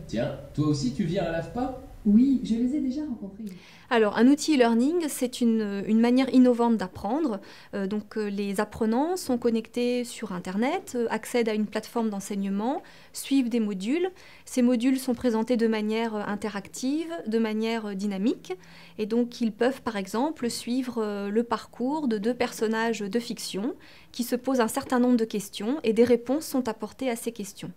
Tiens, toi aussi tu viens à l'AFPA? Oui, je les ai déjà rencontrés. Alors, un outil e-learning, c'est une manière innovante d'apprendre. Les apprenants sont connectés sur Internet, accèdent à une plateforme d'enseignement, suivent des modules. Ces modules sont présentés de manière interactive, de manière dynamique. Et donc, ils peuvent, par exemple, suivre le parcours de deux personnages de fiction qui se posent un certain nombre de questions et des réponses sont apportées à ces questions.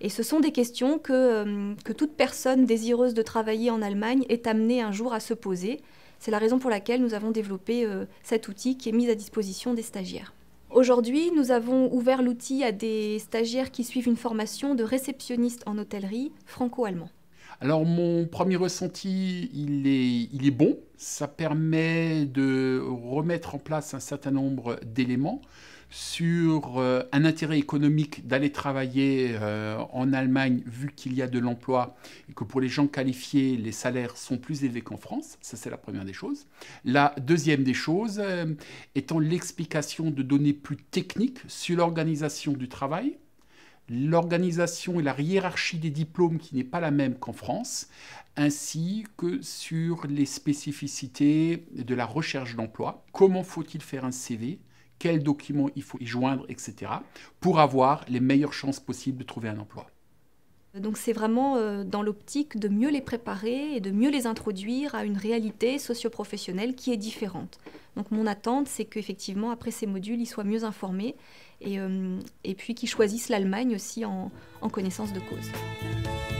Et ce sont des questions que toute personne désireuse de travailler en Allemagne est amenée un jour à se poser. C'est la raison pour laquelle nous avons développé cet outil qui est mis à disposition des stagiaires. Aujourd'hui, nous avons ouvert l'outil à des stagiaires qui suivent une formation de réceptionniste en hôtellerie franco-allemand. Alors mon premier ressenti, il est bon. Ça permet de remettre en place un certain nombre d'éléments sur un intérêt économique d'aller travailler en Allemagne vu qu'il y a de l'emploi et que pour les gens qualifiés, les salaires sont plus élevés qu'en France. Ça, c'est la première des choses. La deuxième des choses étant l'explication de données plus techniques sur l'organisation du travail, l'organisation et la hiérarchie des diplômes qui n'est pas la même qu'en France, ainsi que sur les spécificités de la recherche d'emploi. Comment faut-il faire un CV? Quels documents il faut y joindre, etc., pour avoir les meilleures chances possibles de trouver un emploi. Donc c'est vraiment dans l'optique de mieux les préparer et de mieux les introduire à une réalité socio-professionnelle qui est différente. Donc mon attente, c'est qu'effectivement, après ces modules, ils soient mieux informés et puis qu'ils choisissent l'Allemagne aussi en connaissance de cause.